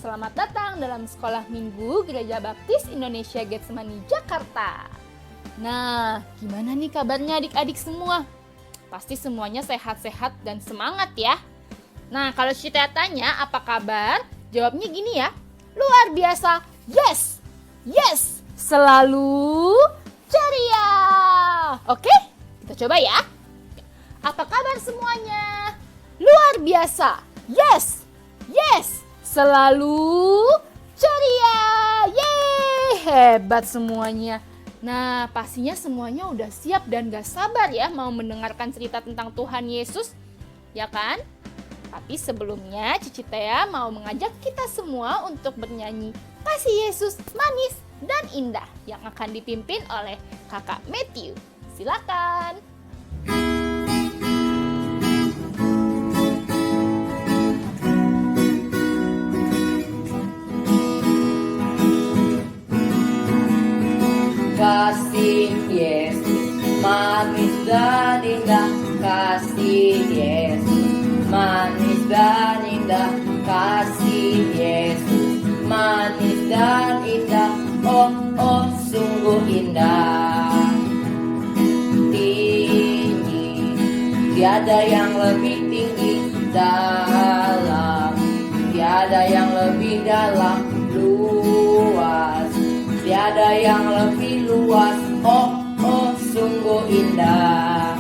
selamat datang dalam Sekolah Minggu Gereja Baptis Indonesia Getsemani, Jakarta. Nah, gimana nih kabarnya adik-adik semua? Pasti semuanya sehat-sehat dan semangat ya. Nah, kalau Cita tanya apa kabar? Jawabnya gini ya, luar biasa, yes, yes, selalu ceria. Oke, kita coba ya. Apa kabar semuanya? Luar biasa, yes, yes, selalu ceria. Yeay, hebat semuanya. Nah, pastinya semuanya udah siap dan gak sabar ya mau mendengarkan cerita tentang Tuhan Yesus, ya kan? Tapi sebelumnya Cici Tea mau mengajak kita semua untuk bernyanyi Kasih Yesus Manis dan Indah yang akan dipimpin oleh Kakak Matthew. Silakan. Kasih Yesus manis dan indah, kasih Yesus manis dan indah, kasih Yesus manis dan indah, oh oh sungguh indah. Tinggi, tiada yang lebih tinggi, dalam, tiada yang lebih dalam, luas, tiada yang lebih luas, oh oh sungguh indah.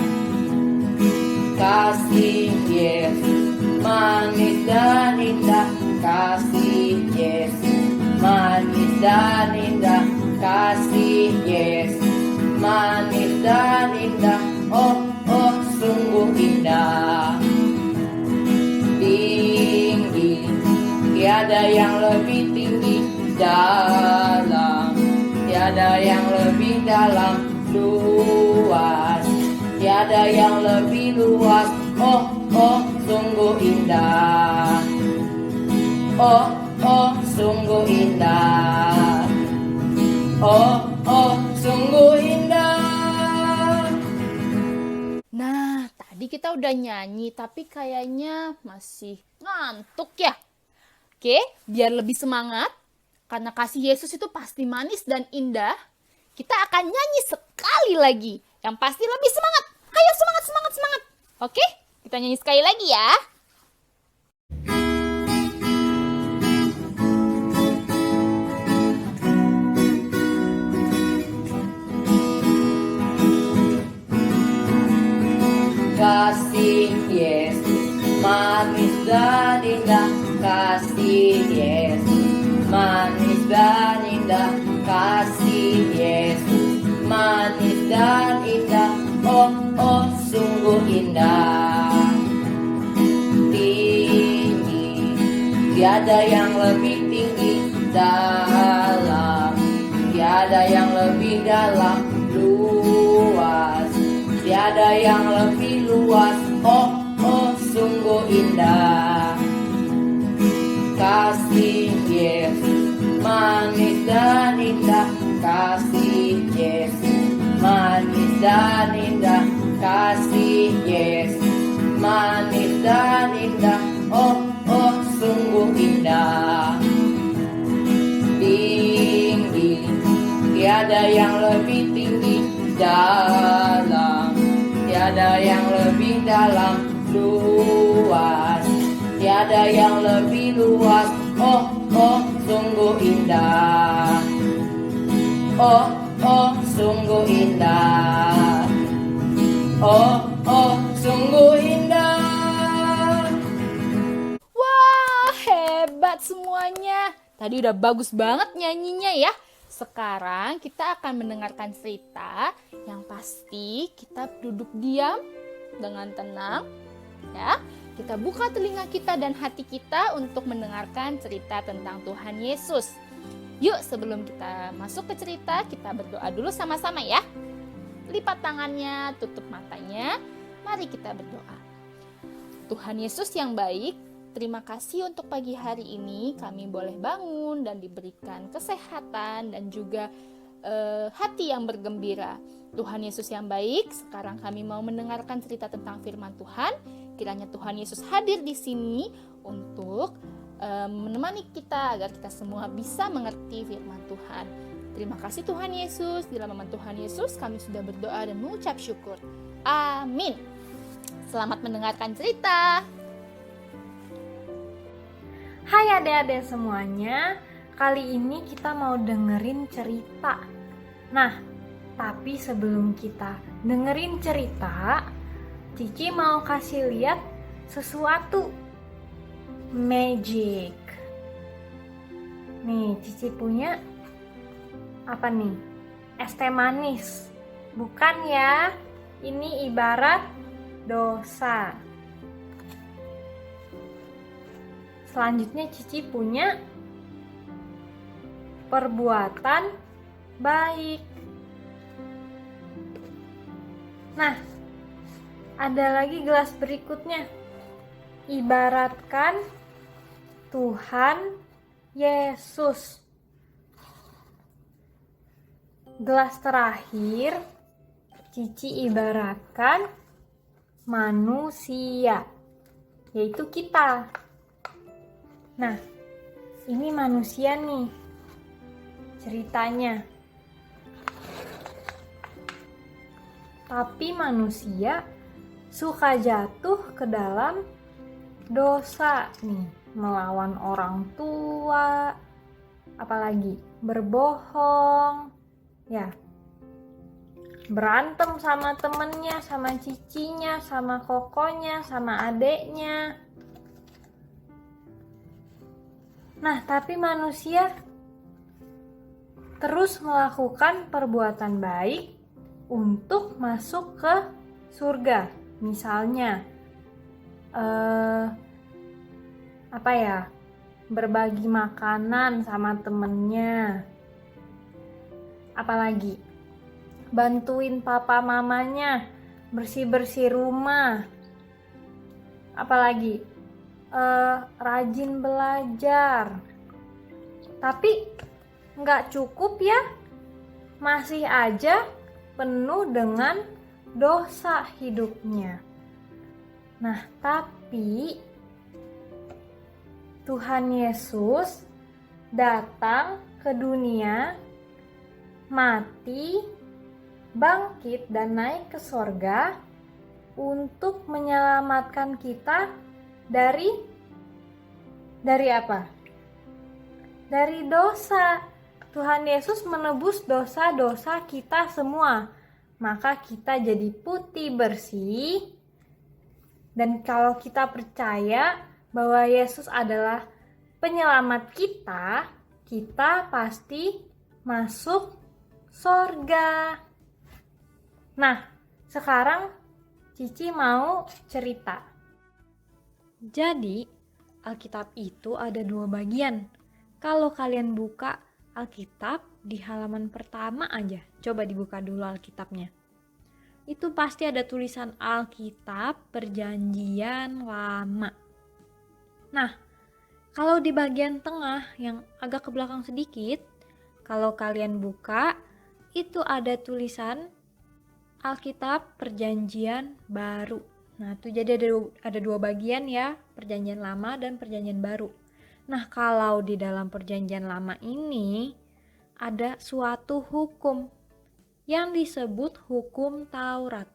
Kasih Yesus manis dan indah, kasih Yesus manis dan indah, kasih Yesus manis dan indah, oh oh sungguh indah. Tinggi, tiada yang lebih tinggi, dalam, tiada yang lebih dalam, luas, tiada yang lebih luas, oh oh sungguh indah, oh oh sungguh indah, oh oh sungguh indah. Nah, tadi kita udah nyanyi tapi kayaknya masih ngantuk ya. Oke, biar lebih semangat, karena kasih Yesus itu pasti manis dan indah, kita akan nyanyi sekali lagi. Yang pasti lebih semangat. Ayo semangat, semangat, semangat. Oke, kita nyanyi sekali lagi ya. Kasih Yesus manis dan indah, kasih Yesus manis dan indah, kasih Yesus manis dan indah, oh oh sungguh indah. Tinggi, tiada yang lebih tinggi, dalam, tiada yang lebih dalam, luas, tiada yang lebih luas, oh oh sungguh indah. Kasih Yesus manis dan indah, kasih Yesus manis dan indah, kasih Yesus manis dan indah, oh oh sungguh indah. Tinggi, tiada yang lebih tinggi, dalam, tiada yang lebih dalam, luas, tiada yang lebih luas, oh oh sungguh indah, oh oh sungguh indah, oh oh sungguh indah. Wah, hebat semuanya. Tadi udah bagus banget nyanyinya ya. Sekarang kita akan mendengarkan cerita yang pasti kita duduk diam dengan tenang ya. Kita buka telinga kita dan hati kita untuk mendengarkan cerita tentang Tuhan Yesus. Yuk, sebelum kita masuk ke cerita, kita berdoa dulu sama-sama ya. Lipat tangannya, tutup matanya. Mari kita berdoa. Tuhan Yesus yang baik, terima kasih untuk pagi hari ini kami boleh bangun dan diberikan kesehatan dan juga hati yang bergembira. Tuhan Yesus yang baik, sekarang kami mau mendengarkan cerita tentang firman Tuhan. Kiranya Tuhan Yesus hadir di sini untuk menemani kita agar kita semua bisa mengerti firman Tuhan. Terima kasih Tuhan Yesus. Di dalam nama Tuhan Yesus kami sudah berdoa dan mengucap syukur. Amin. Selamat mendengarkan cerita. Hai adik-adik semuanya, kali ini kita mau dengerin cerita. Nah, tapi sebelum kita dengerin cerita, Cici mau kasih lihat sesuatu. Magic. Nih, Cici punya apa nih? Es teh manis. Bukan ya, ini ibarat dosa. Selanjutnya Cici punya perbuatan baik. Nah, ada lagi gelas berikutnya. Ibaratkan Tuhan Yesus. Gelas terakhir Cici ibaratkan manusia, yaitu kita. Nah, ini manusia nih ceritanya. Tapi manusia suka jatuh ke dalam dosa nih, melawan orang tua, apalagi berbohong, ya, berantem sama temennya, sama cicinya, sama kokonya, sama adeknya. Nah, tapi manusia terus melakukan perbuatan baik untuk masuk ke surga. Misalnya, berbagi makanan sama temennya. Apalagi, bantuin papa mamanya bersih-bersih rumah. Apalagi, rajin belajar. Tapi nggak cukup ya, masih aja penuh dengan dosa hidupnya. Nah, tapi Tuhan Yesus datang ke dunia, mati, bangkit, dan naik ke sorga untuk menyelamatkan kita dari apa? Dari dosa. Tuhan Yesus menebus dosa-dosa kita semua. Maka kita jadi putih bersih. Dan kalau kita percaya bahwa Yesus adalah penyelamat kita, kita pasti masuk sorga. Nah, sekarang Cici mau cerita. Jadi, Alkitab itu ada 2 bagian. Kalau kalian buka Alkitab di halaman pertama aja, coba dibuka dulu Alkitabnya. Itu pasti ada tulisan Alkitab Perjanjian Lama. Nah, kalau di bagian tengah yang agak ke belakang sedikit, kalau kalian buka, itu ada tulisan Alkitab Perjanjian Baru. Nah, itu jadi ada 2 bagian ya, Perjanjian Lama dan Perjanjian Baru. Nah, kalau di dalam Perjanjian Lama ini ada suatu hukum yang disebut hukum Taurat.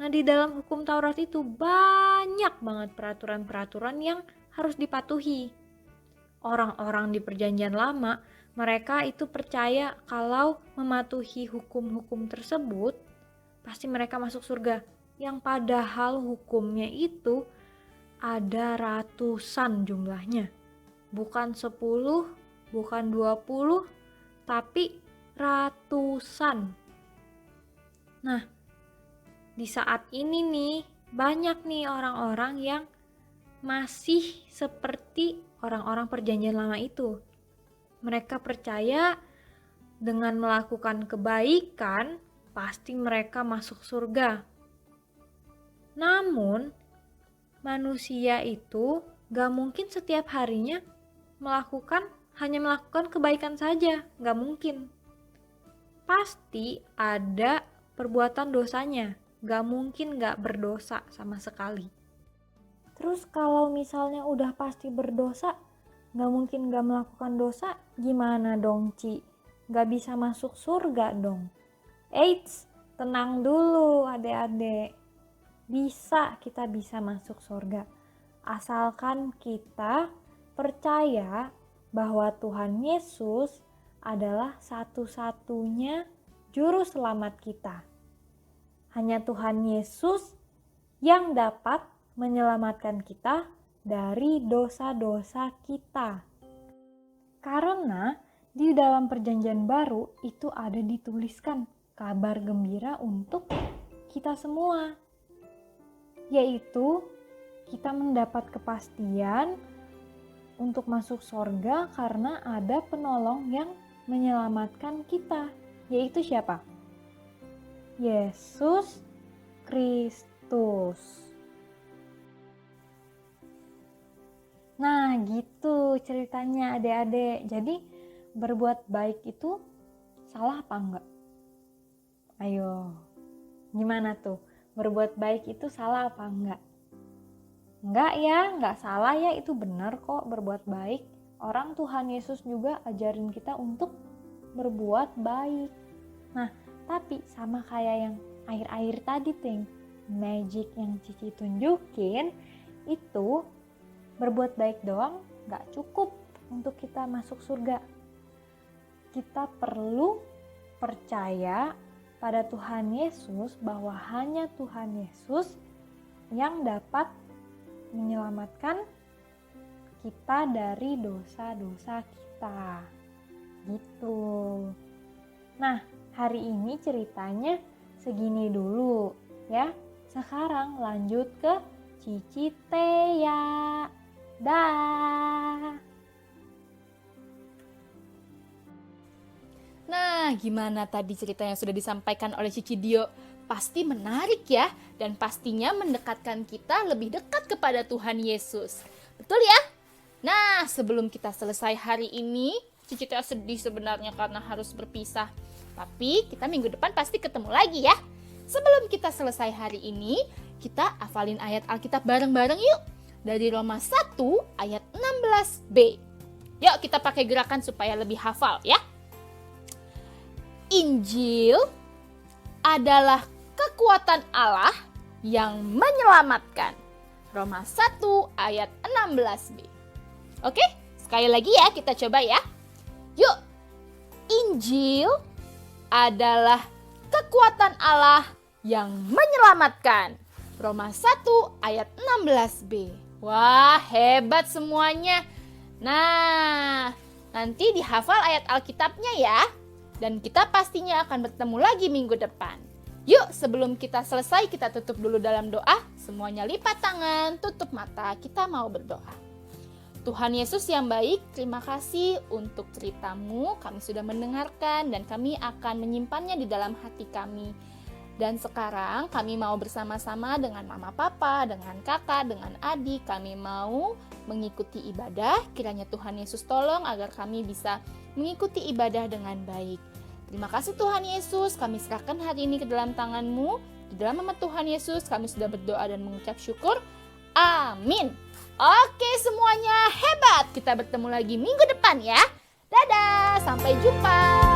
Nah, di dalam hukum Taurat itu banyak banget peraturan-peraturan yang harus dipatuhi. Orang-orang di Perjanjian Lama, mereka itu percaya kalau mematuhi hukum-hukum tersebut, pasti mereka masuk surga. Yang padahal hukumnya itu ada ratusan jumlahnya. Bukan 10, bukan 20, tapi ratusan. Nah, di saat ini nih, banyak nih orang-orang yang masih seperti orang-orang Perjanjian Lama itu. Mereka percaya dengan melakukan kebaikan, pasti mereka masuk surga. Namun, manusia itu gak mungkin setiap harinya hanya melakukan kebaikan saja, gak mungkin. Pasti ada perbuatan dosanya, gak mungkin gak berdosa sama sekali. Terus kalau misalnya udah pasti berdosa, Gak mungkin gak melakukan dosa, gimana dong Ci? Gak bisa masuk surga dong. Eits, tenang dulu adik-adik. Kita bisa masuk surga. Asalkan kita percaya bahwa Tuhan Yesus adalah satu-satunya juru selamat kita. Hanya Tuhan Yesus yang dapat menyelamatkan kita dari dosa-dosa kita. Karena di dalam perjanjian baru itu ada dituliskan kabar gembira untuk kita semua. Yaitu kita mendapat kepastian untuk masuk surga karena ada penolong yang menyelamatkan kita. Yaitu siapa? Yesus Kristus. Nah gitu ceritanya adik-adik. Jadi berbuat baik itu salah apa enggak? Ayo, gimana tuh? Berbuat baik itu salah apa enggak? Enggak ya, enggak salah ya, itu benar kok berbuat baik. Orang Tuhan Yesus juga ajarin kita untuk berbuat baik. Nah, tapi sama kayak yang air-air tadi ting, magic yang Cici tunjukin, itu berbuat baik doang gak cukup untuk kita masuk surga. Kita perlu percaya pada Tuhan Yesus bahwa hanya Tuhan Yesus yang dapat menyelamatkan kita dari dosa-dosa kita. Gitu. Nah, hari ini ceritanya segini dulu ya. Sekarang lanjut ke Cici Tea. Dah. Nah, gimana tadi cerita yang sudah disampaikan oleh Cici Dio? Pasti menarik ya, dan pastinya mendekatkan kita lebih dekat kepada Tuhan Yesus. Betul ya? Nah, sebelum kita selesai hari ini, Cici Tia sedih sebenarnya karena harus berpisah. Tapi kita minggu depan pasti ketemu lagi ya. Sebelum kita selesai hari ini, kita hafalin ayat Alkitab bareng-bareng yuk. Dari Roma 1 ayat 16b. Yuk kita pakai gerakan supaya lebih hafal ya. Injil adalah kekuatan Allah yang menyelamatkan. Roma 1 ayat 16b. Oke, sekali lagi ya kita coba ya. Yuk, Injil adalah kekuatan Allah yang menyelamatkan. Roma 1 ayat 16b. Wah, hebat semuanya. Nah, nanti dihafal ayat Alkitabnya ya. Dan kita pastinya akan bertemu lagi minggu depan. Yuk, sebelum kita selesai, kita tutup dulu dalam doa. Semuanya lipat tangan, tutup mata, kita mau berdoa. Tuhan Yesus yang baik, terima kasih untuk ceritamu. Kami sudah mendengarkan dan kami akan menyimpannya di dalam hati kami. Dan sekarang kami mau bersama-sama dengan mama papa, dengan kakak, dengan adik. Kami mau mengikuti ibadah. Kiranya Tuhan Yesus tolong agar kami bisa mengikuti ibadah dengan baik. Terima kasih Tuhan Yesus, kami serahkan hari ini ke dalam tangan-Mu. Di dalam nama Tuhan Yesus kami sudah berdoa dan mengucap syukur. Amin. Oke semuanya, hebat. Kita bertemu lagi minggu depan ya. Dadah, sampai jumpa.